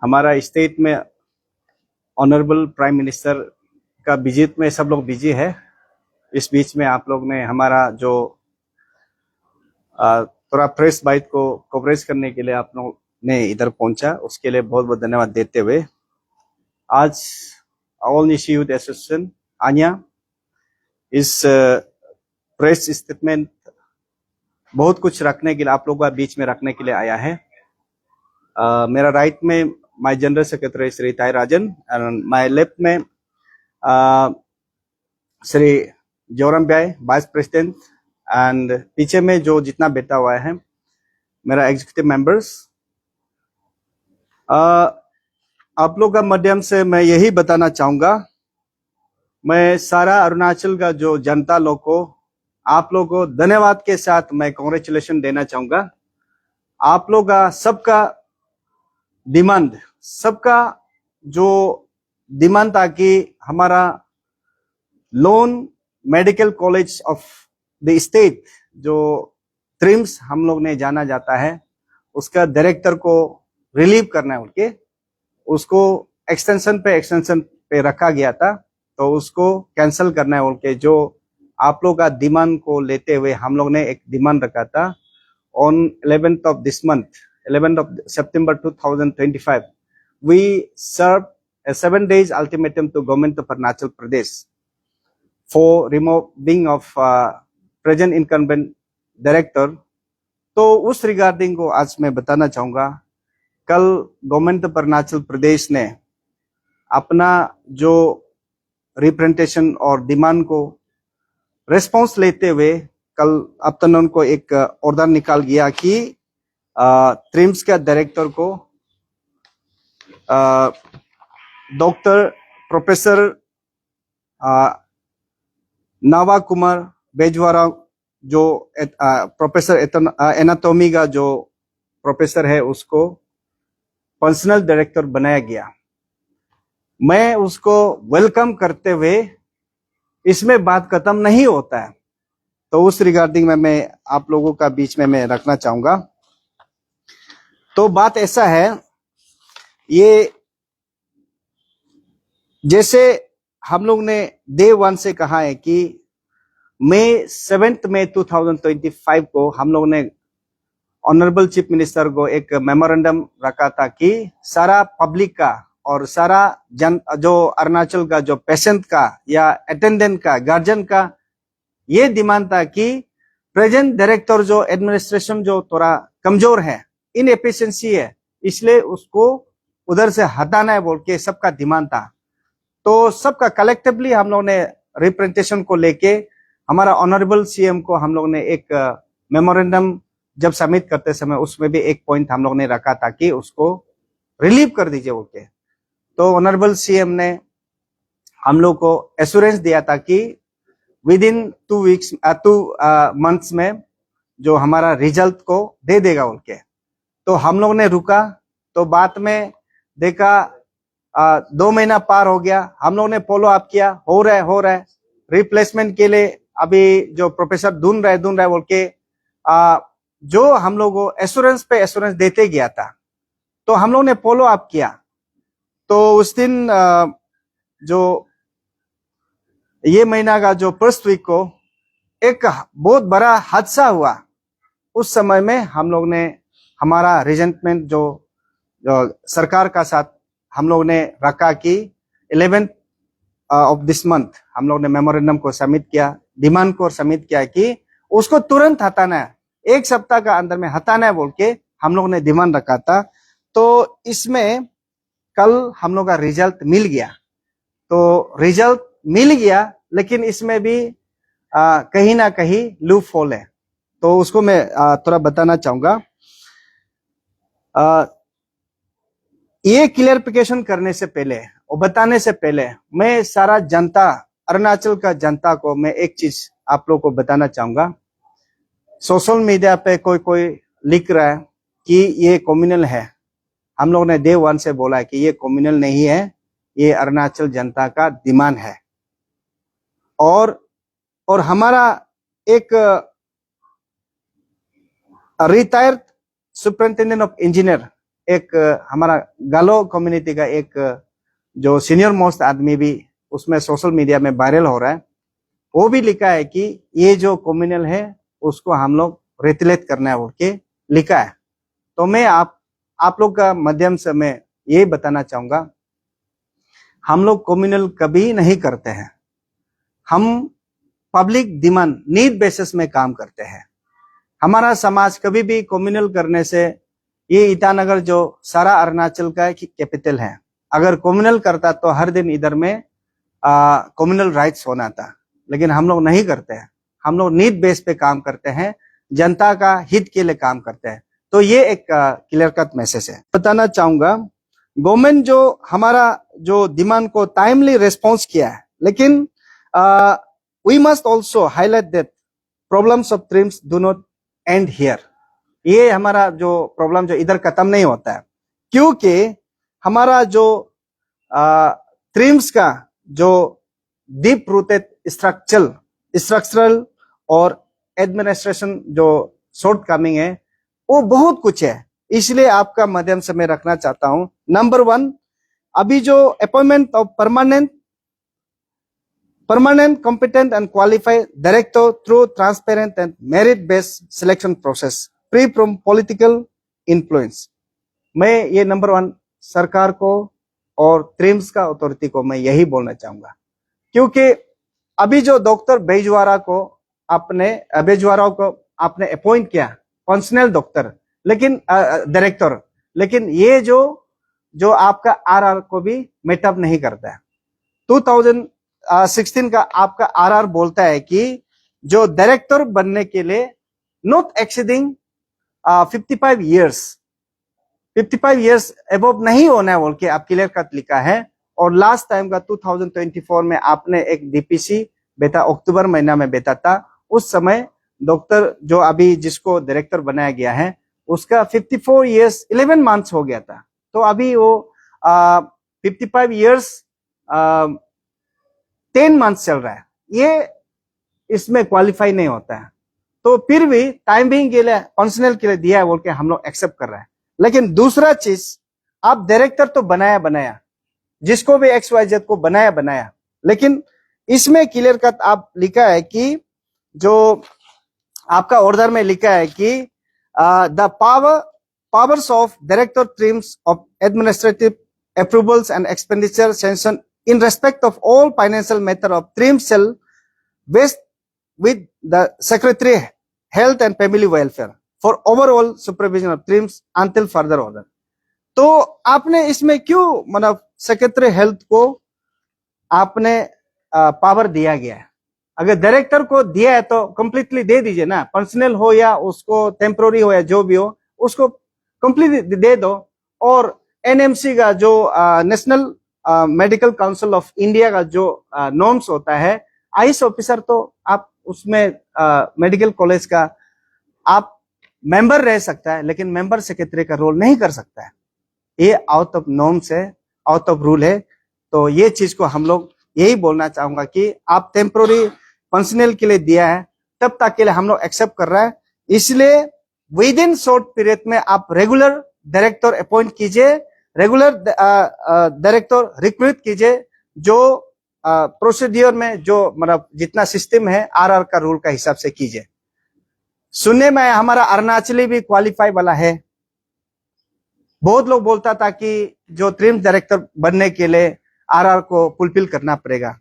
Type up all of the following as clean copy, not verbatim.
हमारा स्टेट में honourable prime minister का विजिट में सब लोग बिजी है। इस बीच में आप लोग ने हमारा जो थोड़ा प्रेस बाइट को कवरेज करने के लिए आप लोग ने इधर पहुंचा, उसके लिए बहुत बहुत धन्यवाद देते हुए आज ऑल निशी यूथ एसोसिएशन आन्या इस प्रेस स्टेटमेंट बहुत कुछ रखने के लिए आप लोगों का बीच में रखने के लिए आया है। मेरा राइट में माय जनरल सेक्रेटरी श्री ताई राजन एंड माय लेफ्ट में श्री जोरम भाई वाइस प्रेसिडेंट एंड पीछे में जो जितना बैठा हुआ है मेरा एग्जीक्यूटिव मेंबर्स। आप लोग का माध्यम से मैं यही बताना चाहूंगा, मैं सारा अरुणाचल का जो जनता लोग को आप लोग को धन्यवाद के साथ मैं कांग्रेचुलेशन देना चाहूंगा। आप लोग का सबका डिमांड, सबका जो डिमांड था कि हमारा loan medical college of the state जो ट्रिम्स हम लोग ने जाना जाता है उसका डायरेक्टर को रिलीव करना है उनके, उसको एक्सटेंशन पे रखा गया था, तो उसको कैंसिल करना है उनके। जो आप लोग का डिमांड को लेते हुए हम लोग ने एक डिमांड रखा था on 11th of this month, 11th of September 2025, we served a 7 days ultimatum to government of Arunachal Pradesh for removing of present incumbent director। तो उस रिगार्डिंग को आज मैं बताना चाहूंगा। कल गवर्नमेंट ऑफ अरुणाचल प्रदेश ने अपना जो रिप्रेजेंटेशन और डिमांड को रेस्पॉन्स लेते हुए कल आफ्टरनून को एक ऑर्डर निकाल गया कि ट्रिम्स का डायरेक्टर को डॉक्टर प्रोफेसर नावा कुमार बेजवारा जो प्रोफेसर एनाटॉमी का जो प्रोफेसर है उसको पर्सनल डायरेक्टर बनाया गया। मैं उसको वेलकम करते हुए इसमें बात खत्म नहीं होता है, तो उस रिगार्डिंग में मैं आप लोगों का बीच में मैं रखना चाहूंगा। तो बात ऐसा है, ये जैसे हम लोग ने डे 1 से कहा है कि मई 7 मई 2025 को हम लोग ने ऑनरेबल चीफ मिनिस्टर को एक मेमोरेंडम रखा था कि सारा पब्लिक का और सारा जो अरुणाचल का जो पेशेंट का या अटेंडेंट का गार्जियन का ये डिमांड था कि प्रेजेंट डायरेक्टर जो एडमिनिस्ट्रेशन जो थोड़ा कमजोर है, इनएफिशिएंसी है, इसलिए उसको उधर से हटाना है बोल के सबका डिमांड था। तो सबका कलेक्टिवली हम लोग ने रिप्रेजेंटेशन को लेके हमारा ऑनरेबल सीएम को हम लोग ने एक मेमोरेंडम जब सबमिट करते समय उसमें भी एक पॉइंट हम लोग ने रखा था कि उसको रिलीव कर दीजिए बोल के। तो ऑनरेबल सीएम ने हम लोग को एश्योरेंस दिया था कि विद इन 2 मंथ्स में जो हमारा रिजल्ट को दे देगा बोल के। तो हम लोग ने रुका, तो बाद में देखा 2 महीना पार हो गया, हम लोग ने फॉलो अप किया, हो रहा है रिप्लेसमेंट के लिए अभी जो प्रोफेसर ढूंढ रहे बोल के जो हम लोग को एश्योरेंस पे एश्योरेंस देते गया था, तो हम लोग ने फॉलो अप किया। तो उस दिन जो ये महीना का जो फर्स्ट वीक को एक बहुत बड़ा हादसा हुआ। उस समय में हम लोग ने हमारा रिजेंटमेंट जो सरकार का साथ हम लोग ने रखा कि 11th ऑफ दिस मंथ हम लोग ने मेमोरेंडम को सबमिट किया, डिमांड को सबमिट किया कि उसको तुरंत हटाना है, 1 सप्ताह का अंदर में हटाना है बोल के हम लोग ने डिमांड रखा था। तो इसमें कल हम लोग का रिजल्ट मिल गया। तो रिजल्ट मिल गया, लेकिन इसमें भी कहीं ना कहीं लूप होल है, तो उसको मैं थोड़ा बताना चाहूंगा। ये क्लियरिफिकेशन करने से पहले और बताने से पहले मैं सारा जनता, अरुणाचल का जनता को मैं एक चीज आप लोग को बताना चाहूंगा। सोशल मीडिया पे कोई लिख रहा है कि ये कम्युनल है। हम लोग ने डे 1 से बोला है कि ये कम्युनल नहीं है, ये अरुणाचल जनता का डिमांड है। और हमारा एक रिटायर्ड सुपरिंटेंडेंट ऑफ इंजीनियर एक हमारा गालो कम्युनिटी का एक जो सीनियर मोस्ट आदमी भी उसमें सोशल मीडिया में वायरल हो रहा है, वो भी लिखा है कि ये जो कम्युनल है उसको हम लोग रेतलेट करना है बोल के लिखा है। तो मैं आप लोग का माध्यम से मैं ये बताना चाहूंगा, हम लोग कम्युनल कभी नहीं करते हैं। हम पब्लिक डिमांड नीड बेसिस में काम करते हैं। हमारा समाज कभी भी कम्युनल करने से, ये ईटानगर जो सारा अरुणाचल का कैपिटल है, अगर कम्युनल करता तो हर दिन इधर में कम्युनल राइट्स होना था, लेकिन हम लोग नहीं करते हैं। हम लोग नीड बेस पे काम करते हैं, जनता का हित के लिए काम करते हैं। तो ये एक क्लियर कट मैसेज है। बताना चाहूंगा, गवर्नमेंट जो हमारा जो डिमांड को टाइमली रिस्पॉन्स किया है, लेकिन we must also highlight that problems of trims do not end here. ये हमारा जो प्रॉब्लम जो इधर खत्म नहीं होता है, क्योंकि हमारा जो ट्रिम्स का जो डीप रूटेड स्ट्रक्चरल और एडमिनिस्ट्रेशन जो शॉर्ट कमिंग है, वो बहुत कुछ है। इसलिए आपका माध्यम से मैं रखना चाहता हूं, नंबर 1, अभी जो appointment of permanent, competent and qualified director through transparent and merit-based selection process, free from political influence। मैं ये नंबर 1 सरकार को और ट्रिम्स का अथॉरिटी को मैं यही बोलना चाहूंगा, क्योंकि अभी जो डॉक्टर बेजवारा को आपने अपॉइंट किया पर्सनल डॉक्टर, लेकिन डायरेक्टर, लेकिन ये जो आपका आरआर को भी मेटअप नहीं करता है। 2016 का आपका आरआर बोलता है कि जो डायरेक्टर बनने के लिए नॉट एक्सीडिंग 55 इयर्स एबव नहीं होना है बोल के आप क्लियर कट लिखा है। और लास्ट टाइम का 2024 में आपने एक डीपीसी बेटा अक्टूबर महीना में बेटा था, उस समय डॉक्टर जो अभी जिसको डायरेक्टर बनाया गया है उसका 54 इयर्स 11 मंथ्स हो गया था। तो अभी वो 55 इयर्स 10 मंथ्स चल रहा है, ये इसमें क्वालिफाई नहीं होता है। तो फिर भी टाइम बिंग के लिए पर्सनल के लिए दिया है बोल के हम लोग एक्सेप्ट कर रहे हैं। लेकिन दूसरा चीज, आप डायरेक्टर तो बनाया, जिसको भी XYZ को बनाया, लेकिन इसमें क्लियर कट आप लिखा है कि जो आपका ऑर्डर में लिखा है कि the powers of director trims of administrative approvals and expenditure sanction in respect of all financial matter of trim shall vest with the Secretary Health and Family Welfare for overall supervision of trims until further order। तो आपने इसमें क्यों मतलब secretary health को आपने power दिया गया है? अगर डायरेक्टर को दिया है तो कंप्लीटली दे दीजिए ना, पर्सनल हो या उसको टेम्पोररी हो या जो भी हो, उसको कंप्लीटली दे दो। और एनएमसी का जो national medical council of India का जो नॉर्म्स होता है, आईएएस ऑफिसर तो आप उसमें मेडिकल कॉलेज का आप मेंबर रह सकता है, लेकिन मेंबर सेक्रेटरी का रोल नहीं कर सकता है। ये आउट ऑफ नॉर्म्स है, आउट ऑफ रूल है। तो ये चीज को हम लोग यही बोलना चाहूंगा कि आप टेम्पोररी पर्सनल के लिए दिया है, तब तक के लिए हम लोग एक्सेप्ट कर रहा है। इसलिए विद इन शॉर्ट पीरियड में आप रेगुलर डायरेक्टर अपॉइंट कीजिए, रेगुलर डायरेक्टर रिक्रूट कीजिए, जो प्रोसीड्यूर में जो मतलब जितना सिस्टम है आरआर का रूल का हिसाब से कीजिए। सुनने में हमारा अरुणाचली भी क्वालिफाई वाला है। बहुत लोग बोलता था कि जो ट्रिम्स डायरेक्टर बनने के लिए आरआर को फुलफिल करना पड़ेगा।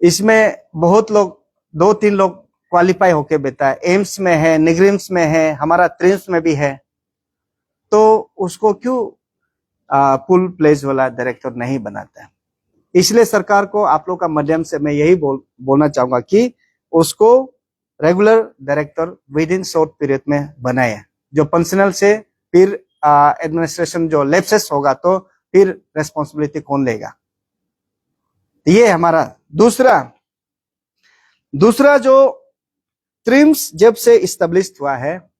इसमें बहुत लोग 2-3 लोग क्वालिफाई होके बैठा है, एम्स में है, निग्रिम्स में है, हमारा ट्रिम्स में भी है। तो उसको क्यों फुल प्लेज वाला डायरेक्टर नहीं बनाता है? इसलिए सरकार को आप लोग का माध्यम से मैं यही बोलना चाहूंगा कि उसको regular director with in short period में बनाए, जो पर्सनल से फिर एडमिनिस्ट्रेशन जो लैप्सेस होगा तो फिर रेस्पॉन्सिबिलिटी कौन लेगा? ये हमारा दूसरा जो ट्रिम्स जब से इस्टेब्लिश हुआ है,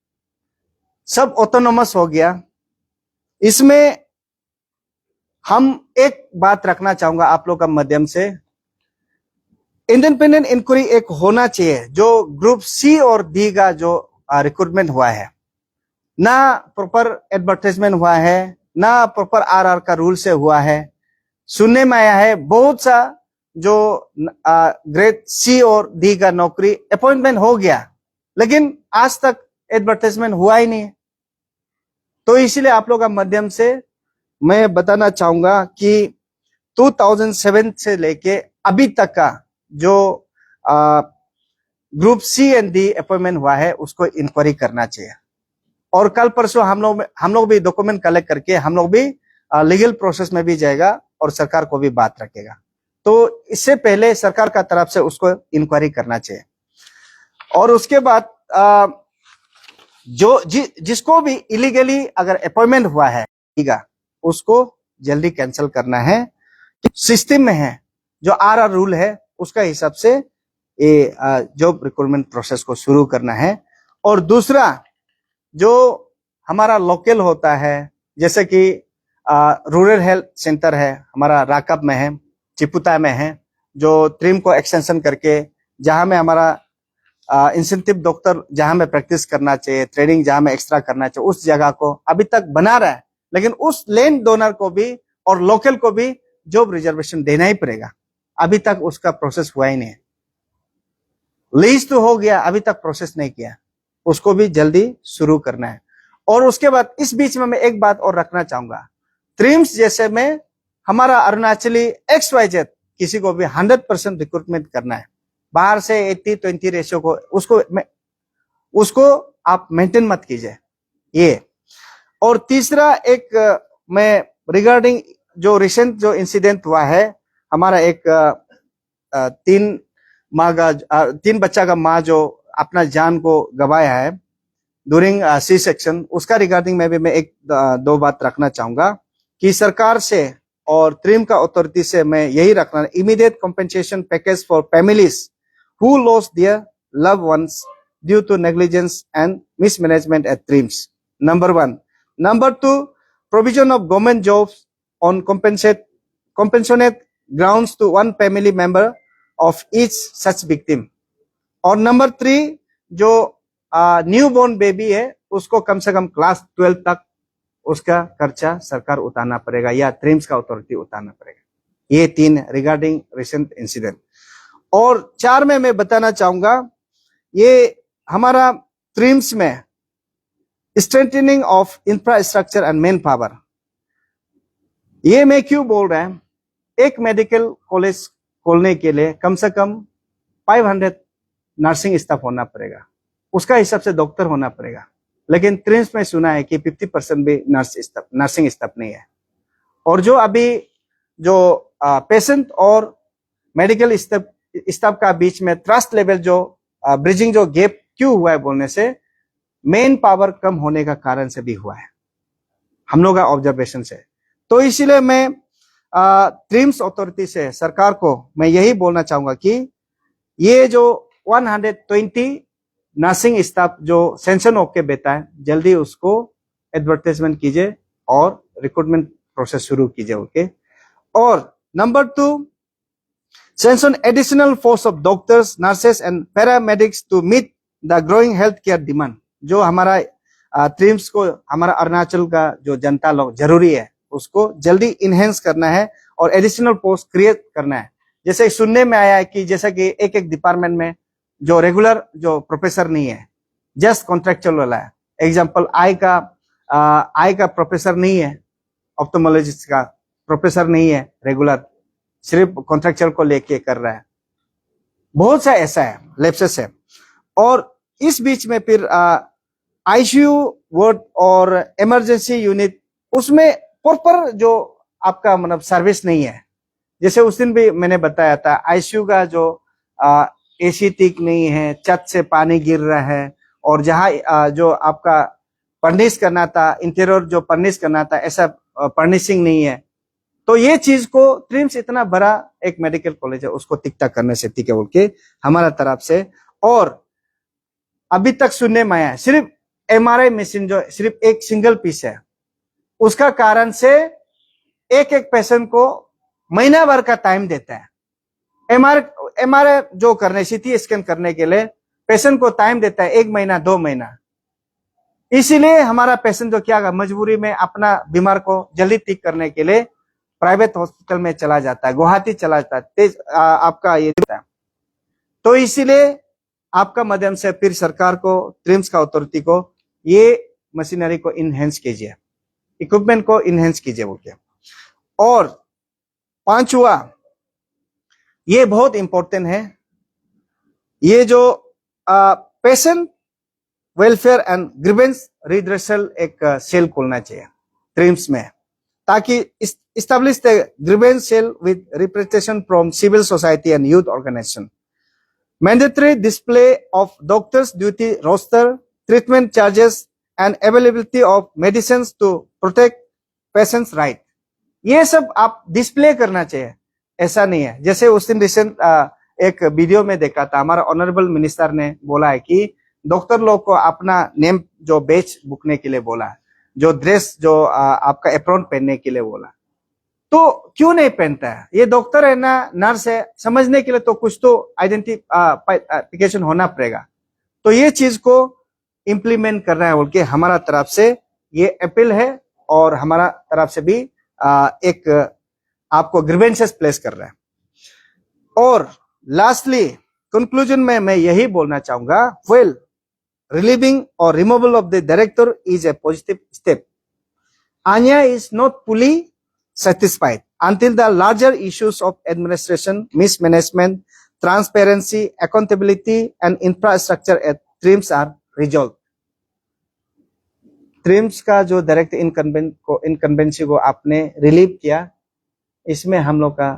सब ऑटोनोमस हो गया। इसमें हम एक बात रखना चाहूंगा आप लोग का माध्यम से, इंडिपेंडेंट इंक्वायरी एक होना चाहिए। जो ग्रुप सी और डी का जो रिक्रूटमेंट हुआ है, ना प्रॉपर एडवर्टाइजमेंट हुआ है, ना प्रॉपर आरआर का रूल से हुआ है। सुनने में आया है बहुत सा जो ग्रेड सी और डी का नौकरी अपॉइंटमेंट हो गया, लेकिन आज तक एडवर्टाइजमेंट हुआ ही नहीं है। तो इसलिए आप लोग का माध्यम से मैं बताना चाहूंगा कि 2007 से लेके अभी तक का जो group C and D appointment हुआ है उसको इंक्वायरी करना चाहिए। और कल परसों हम लोग भी डॉक्यूमेंट कलेक्ट करके हम लोग भी लीगल प्रोसेस में भी जाएगा और सरकार को भी बात रखेगा। तो इससे पहले सरकार का तरफ से उसको इंक्वायरी करना चाहिए। और उसके बाद जिसको भी इलीगली अगर अपॉइंटमेंट हुआ है उसको जल्दी कैंसिल करना है। सिस्टम में है जो आरआर रूल है उसका हिसाब से ये जॉब रिक्रूटमेंट प्रोसेस को शुरू करना है। और दूसरा जो हमारा लोकल होता है, जैसे कि रूरल हेल्थ सेंटर है हमारा राकब में है, चिपुता में है, जो ट्रिम को एक्सटेंशन करके जहां में हमारा इंसेंटिव डॉक्टर जहां में प्रैक्टिस करना चाहिए, ट्रेनिंग जहां में एक्स्ट्रा करना चाहिए, उस जगह को अभी तक बना रहा है। लेकिन उस लैंड डोनर को भी और लोकल को भी जॉब रिजर्वेशन देना ही पड़ेगा। अभी तक उसका प्रोसेस हुआ ही नहीं है। लीज तो हो गया, अभी तक प्रोसेस नहीं किया, उसको भी जल्दी शुरू करना है। और उसके बाद इस बीच में मैं एक बात और रखना चाहूंगा, ट्रिम्स जैसे में हमारा अरुणाचली XYZ किसी को भी 100% रिक्रूटमेंट करना है, बाहर से 80-20 रेशियो को उसको आप मेंटेन मत कीजिए ये। और तीसरा एक मैं रिगार्डिंग जो रिसेंट जो इंसिडेंट हुआ है, हमारा एक 3 बच्चा का माँ जो अपना जान को गवाया है ड्यूरिंग सी सेक्शन, उसका रिगार्डिंग में भी मैं एक दो बात रखना चाहूंगा कि सरकार से और ट्रिम का अथॉरिटी से मैं यही रखना, immediate compensation package for families who lost their loved ones due to negligence and mismanagement at TRIMS. Number 1. Number 2, provision of government jobs on compensate grounds to one family member of each such victim. और number 3, जो new born baby है उसको कम से कम class 12 तक उसका खर्चा सरकार उतारना पड़ेगा या ट्रिम्स का अथॉरिटी उतारना पड़ेगा। ये 3 रिगार्डिंग रिसेंट इंसिडेंट। और 4 में मैं बताना चाहूंगा, ये हमारा ट्रिम्स में strengthening of infrastructure and man power. ये मैं क्यों बोल रहा है, एक मेडिकल कॉलेज खोलने के लिए कम से कम 500 नर्सिंग स्टाफ होना पड़ेगा, उसका हिसाब से डॉक्टर होना पड़ेगा। लेकिन ट्रिम्स में सुना है कि 50% भी नर्सिंग स्टाफ नहीं है। और जो अभी जो पेशेंट और मेडिकल स्टाफ का बीच में ट्रस्ट लेवल जो ब्रिजिंग जो गैप क्यों हुआ है बोलने से, मेन पावर कम होने का कारण से भी हुआ है, हम लोग का ऑब्जर्वेशन से। तो इसीलिए मैं ट्रिम्स अथॉरिटी से सरकार को मैं यही बोलना चाहूंगा कि ये जो 120 नर्सिंग स्टाफ जो सेंशन होके बेटा है, जल्दी उसको एडवर्टाइजमेंट कीजिए और रिक्रूटमेंट प्रोसेस शुरू कीजिए। ओके। और number 2, sanction additional force of doctors, nurses and paramedics to meet the growing healthcare demand। जो हमारा ट्रिम्स को हमारा अरुणाचल का जो जनता लोग जरूरी है उसको जल्दी इनहेंस करना है और एडिशनल पोस्ट क्रिएट करना है। जैसे सुनने में आया है कि जैसा कि एक डिपार्टमेंट में जो रेगुलर जो प्रोफेसर नहीं है, जस्ट कॉन्ट्रेक्चुअल वाला है। एग्जाम्पल आई का प्रोफेसर नहीं है, ऑप्थोमोलॉजिस्ट का प्रोफेसर नहीं है रेगुलर, सिर्फ कॉन्ट्रेक्चुअल को लेके कर रहा है। बहुत सा ऐसा है, लैप्सेस है। और इस बीच में फिर आईसीयू वार्ड और इमरजेंसी यूनिट, उसमें प्रॉपर जो आपका मतलब सर्विस नहीं है। जैसे उस दिन भी मैंने बताया था, आईसीयू का जो एसी ठीक नहीं है, छत से पानी गिर रहा है, और जहां जो आपका फर्निश करना था, इंटीरियर जो फर्निश करना था, ऐसा फर्निशिंग नहीं है। तो ये चीज को ट्रिम्स इतना बड़ा एक मेडिकल कॉलेज है उसको टिक टाक करने से ठीक है बोल के हमारा तरफ से। और अभी तक सुनने में आया है सिर्फ एमआरआई मशीन जो सिर्फ एक सिंगल पीस है, उसका कारण से एक पेशेंट को महीना भर का टाइम देता है। एमआरआई जो करने, सीटी स्कैन करने के लिए पेशेंट को टाइम देता है 1 महीना 2 महीना। इसीलिए हमारा पेशेंट जो क्या मजबूरी में अपना बीमार को जल्दी ठीक करने के लिए प्राइवेट हॉस्पिटल में चला जाता है, गुवाहाटी चला जाता है, तेज आपका ये होता है। तो इसीलिए आपका माध्यम से फिर सरकार को, ट्रिम्स का अथॉरिटी को ये मशीनरी को इनहेंस कीजिए, इक्विपमेंट को इनहेंस कीजिए बोल के। और पांचवा, ये बहुत इंपॉर्टेंट है, ये जो patient welfare and grievance redressal एक सेल खोलना चाहिए ट्रिम्स में, ताकि establish the grievance cell with representation from civil society and youth organization. Mandatory display of doctors' duty roster, treatment charges, and availability of medicines to protect patients' right. ये सब आप display करना चाहिए, ऐसा नहीं है। जैसे उस दिन रिसेंट एक वीडियो में देखा था, हमारा ऑनरेबल मिनिस्टर ने बोला है कि डॉक्टर लोग को अपना नेम जो बेच बुकने के लिए बोला है, जो ड्रेस जो आपका एप्रॉन पहनने के लिए बोला, तो क्यों नहीं पहनता है? ये डॉक्टर है ना, नर्स है, समझने के लिए तो कुछ तो आइडेंटिफिकेशन होना पड़ेगा। तो ये चीज को इम्प्लीमेंट करना है बोल के हमारा तरफ से ये अपील है, और हमारा तरफ से भी एक आपको ग्रीवेंसेस प्लेस कर रहा है। और लास्टली कंक्लूजन में मैं यही बोलना चाहूंगा, well relieving or removal of the director is a positive step. Anya is not fully satisfied until the larger issues of administration, mismanagement, transparency, accountability, and infrastructure at TRIMS are resolved. TRIMS का जो direct incumbency को आपने relieve किया, इसमें हम लोग का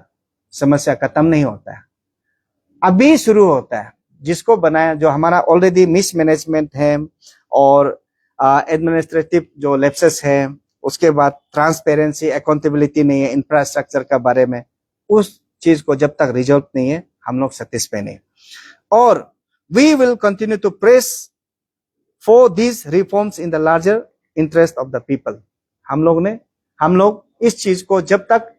समस्या खत्म नहीं होता है, अभी शुरू होता है। जिसको बनाया, जो हमारा ऑलरेडी मिसमैनेजमेंट है और एडमिनिस्ट्रेटिव जो लैप्सेस है, उसके बाद ट्रांसपेरेंसी, अकाउंटेबिलिटी नहीं है इंफ्रास्ट्रक्चर का बारे में, उस चीज को जब तक रिजॉल्व नहीं है हम लोग सैटिस्फाई नहीं। और we will continue to press for these reforms in the larger interest of the people. हम लोग इस चीज को जब तक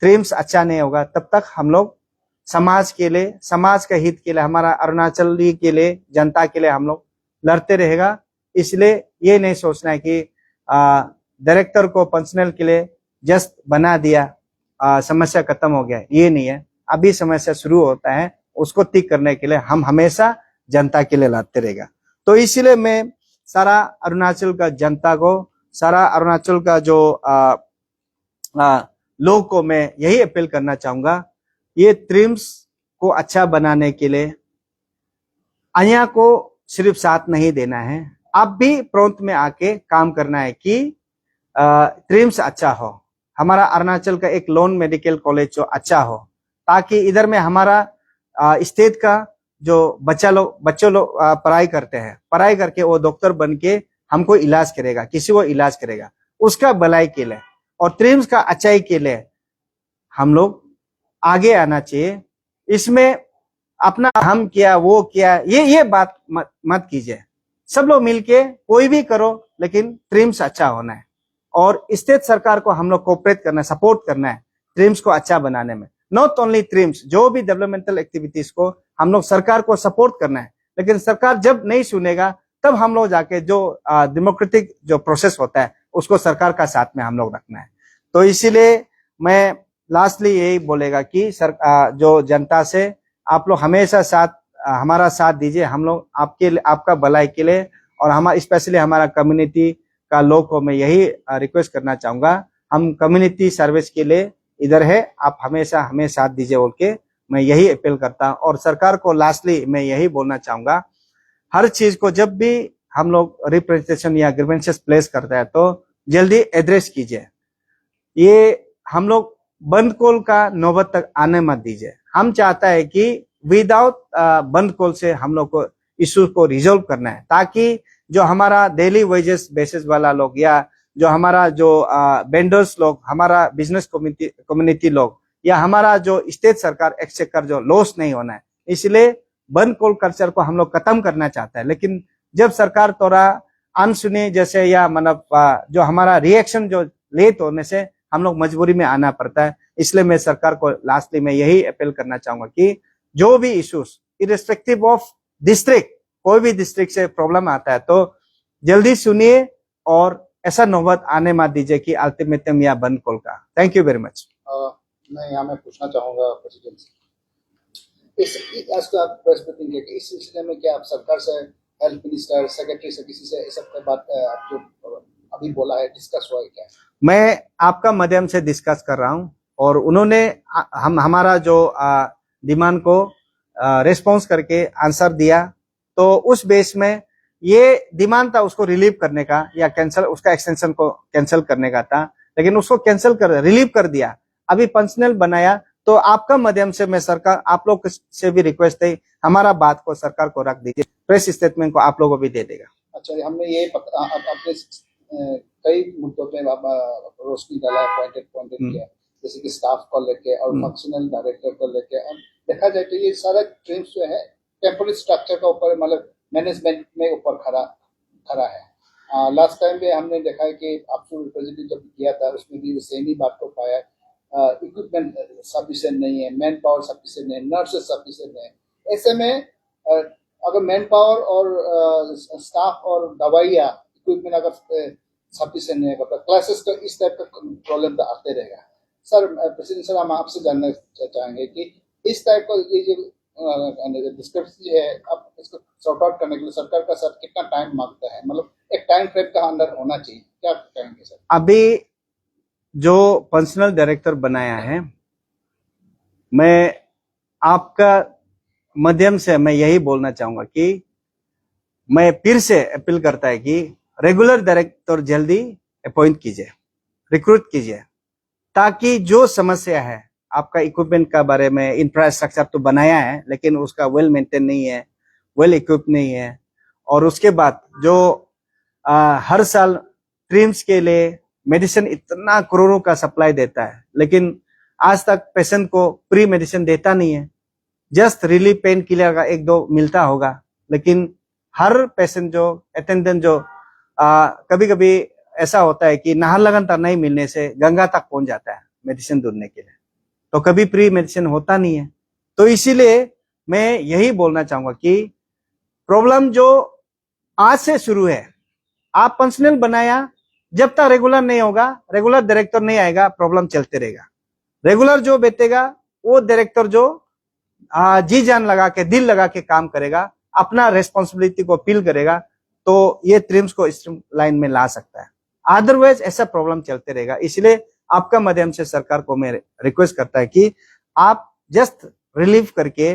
ट्रिम्स अच्छा नहीं होगा तब तक हम लोग समाज के लिए, समाज का हित के लिए, हमारा अरुणाचली के लिए, जनता के लिए हम लोग लड़ते रहेगा। इसलिए ये नहीं सोचना है कि डायरेक्टर को पर्सनल के लिए जस्ट बना दिया, समस्या खत्म हो गया, ये नहीं है। अभी समस्या शुरू होता है, उसको ठीक करने के लिए हम हमेशा जनता के लिए लड़ते रहेगा। तो इसीलिए मैं सारा अरुणाचल का जनता को, सारा अरुणाचल का जो लोग को मैं यही अपील करना चाहूंगा, ये ट्रिम्स को अच्छा बनाने के लिए आया को सिर्फ साथ नहीं देना है, आप भी प्रॉन्ट में आके काम करना है कि ट्रिम्स अच्छा हो, हमारा अरुणाचल का एक लॉन मेडिकल कॉलेज जो अच्छा हो, ताकि इधर में हमारा स्टेट का जो बच्चों लोग पढ़ाई करते हैं, पढ़ाई करके वो डॉक्टर बन के हमको इलाज करेगा, किसी को इलाज करेगा, उसका भलाई के लिए और ट्रिम्स का अच्छाई के लिए हम लोग आगे आना चाहिए। इसमें अपना हम किया वो किया ये बात मत कीजिए। सब लोग मिलके कोई भी करो, लेकिन ट्रिम्स अच्छा होना है। और स्टेट सरकार को हम लोग कोऑपरेट करना है, सपोर्ट करना है ट्रिम्स को अच्छा बनाने में। नॉट ओनली ट्रिम्स, जो भी डेवलपमेंटल एक्टिविटीज को हम लोग सरकार को सपोर्ट करना है। लेकिन सरकार जब नहीं सुनेगा तब हम लोग जाके जो डेमोक्रेटिक जो प्रोसेस होता है उसको सरकार का साथ में हम लोग रखना है। तो इसीलिए मैं लास्टली यही बोलेगा कि जो जनता से आप लोग हमेशा हमारा साथ दीजिए। हम लोग आपका भलाई के लिए और हमारा स्पेशली हमारा कम्युनिटी का लोग को मैं यही रिक्वेस्ट करना चाहूंगा, हम कम्युनिटी सर्विस के लिए इधर है, आप हमेशा हमें साथ दीजिए बोल के मैं यही अपील करता हूँ। और सरकार को लास्टली मैं यही बोलना चाहूंगा, हर चीज को जब भी हम लोग रिप्रेजेंटेशन या ग्रीवेंसेस प्लेस करते हैं तो जल्दी एड्रेस कीजिए। ये हम लोग बंद कॉल का नौबत तक आने मत दीजिए। हम चाहता है कि विदाउट बंद कॉल से हम लोग को इश्यूज को रिजोल्व करना है, ताकि जो हमारा डेली वेजेस बेसिस वाला लोग या जो हमारा जो वेंडर्स लोग, हमारा बिजनेस कम्युनिटी लोग या हमारा जो स्टेट सरकार एक्सचेकर जो लॉस नहीं होना है। इसलिए बंद कॉल कल्चर को हम लोग खत्म करना चाहता है। लेकिन जब सरकार थोड़ा अनसुनी जैसे या मतलब जो हमारा रिएक्शन जो लेट होने से हम लोग मजबूरी में आना पड़ता है। इसलिए मैं सरकार को लास्टली में यही अपील करना चाहूंगा कि जो भी इश्यूज इरेस्पेक्टिव ऑफ डिस्ट्रिक्ट, कोई भी डिस्ट्रिक्ट से प्रॉब्लम आता है तो जल्दी सुनिए और ऐसा नौबत आने मत दीजिए कि अल्टीमेटम या बंद कॉल का। Thank you very much. मैं यहाँ में पूछना चाहूंगा प्रेसिडेंट से, आज तो आप प्रेस मीटिंग किया कि इस सिलसिले में क्या आप सरकार से, हेल्थ मिनिस्टर, सेक्रेटरी से, किसी से इस सब बात आप जो अभी बोला है डिस्कस हुआ है क्या? मैं आपका माध्यम से डिस्कस कर रहा हूं और उन्होंने हमारा जो डिमांड को रिस्पॉन्स करके आंसर दिया, तो उस बेस में ये डिमांड था उसको रिलीव करने का या कैंसिल, उसका एक्सटेंशन को कैंसिल करने का था, लेकिन उसको कैंसिल कर रिलीव कर दिया, अभी फंक्शनल बनाया। तो आपका माध्यम से मैं सरकार, आप लोग से भी रिक्वेस्ट है, हमारा बात को सरकार को रख दीजिए, प्रेस स्टेटमेंट को आप लोगों को भी दे देगा। अच्छा, हमने ये अपने कई मुद्दों पे रोशनी डाला, पॉइंटेड किया, जैसे कि स्टाफ को लेके और फंक्शनल डायरेक्टर को लेके, और देखा जाए तो ये सारा ट्रिम्स जो है टेम्पोररी स्ट्रक्चर का ऊपर, मतलब मैनेजमेंट में ऊपर खड़ा है। लास्ट टाइम भी हमने देखा है कि आपको रिप्रेजेंटेटिव जब किया था उसमें भी सेम ही बात को पाया, इक्विपमेंट सफिशिएंट नहीं है, मैन पावर सफिशिएंट नहीं है, नर्सेस सफिशिएंट नहीं है। ऐसे में अगर मैन पावर और स्टाफ और दवाइयाँ, इक्विपमेंट अगर सफिशिएंट नहीं है, क्लासेस तो इस टाइप का प्रॉब्लम तो आते रहेगा। सर, प्रेसिडेंट सर, हम आपसे जानना चाहेंगे कि इस टाइप का ये जो डिस्क्रिप्शन है, अब इसको सॉर्ट आउट करने के लिए सरकार का सर कितना टाइम मांगता है, मतलब एक टाइम फ्रेम का अंदर होना चाहिए, क्या कहेंगे सर? अभी जो फंक्शनल डायरेक्टर बनाया है, मैं आपका माध्यम से मैं यही बोलना चाहूंगा कि मैं फिर से अपील करता है कि रेगुलर डायरेक्टर जल्दी अपॉइंट कीजिए, रिक्रूट कीजिए, ताकि जो समस्या है आपका इक्विपमेंट का बारे में, इंफ्रास्ट्रक्चर तो बनाया है लेकिन उसका वेल मेंटेन नहीं है, वेल इक्विप नहीं है, और उसके बाद जो हर साल ट्रिम्स के लिए मेडिसिन इतना करोड़ों का सप्लाई देता है, लेकिन आज तक पेशेंट को प्री मेडिसिन देता नहीं है। जस्ट रिलीफ पेन किलर का एक दो मिलता होगा, लेकिन हर पेशेंट जो अटेंडेंट जो कभी कभी ऐसा होता है कि नाहरलगुन तक नहीं मिलने से गंगा तक पहुंच जाता है मेडिसिन ढूंढने के लिए, तो कभी प्री मेडिसिन होता नहीं है। तो इसीलिए मैं यही बोलना चाहूंगा कि प्रॉब्लम जो आज से शुरू है, आप फंक्शनल बनाया, जब तक रेगुलर नहीं होगा, रेगुलर डायरेक्टर नहीं आएगा, प्रॉब्लम चलते रहेगा। रेगुलर जो बैठेगा वो डायरेक्टर जो जी जान लगा के, दिल लगा के काम करेगा, अपना रेस्पॉन्सिबिलिटी को फील करेगा, तो ये ट्रिम्स को इस लाइन में ला सकता है। अदरवाइज ऐसा प्रॉब्लम चलते रहेगा। इसलिए आपका माध्यम से सरकार को मैं रिक्वेस्ट करता है कि आप जस्ट रिलीव करके,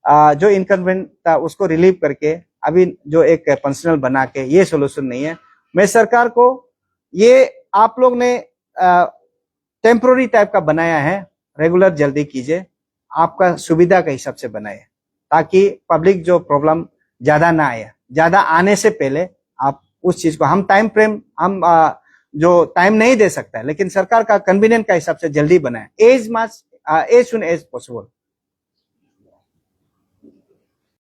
जो इनकन्वीनियंट था उसको रिलीव करके, अभी जो एक फंक्शनल बना के, ये सोल्यूशन नहीं है। मैं सरकार को, ये आप लोग ने टेम्पोररी टाइप का बनाया है, रेगुलर जल्दी कीजिए, आपका सुविधा के हिसाब से बनाए, ताकि पब्लिक जो प्रॉब्लम ज्यादा ना आए, ज्यादा आने से पहले आप उस चीज को, हम टाइम फ्रेम, हम जो टाइम नहीं दे सकता है, लेकिन सरकार का कन्वीनियंट का हिसाब से जल्दी बनाए, एज सुन एज पॉसिबल।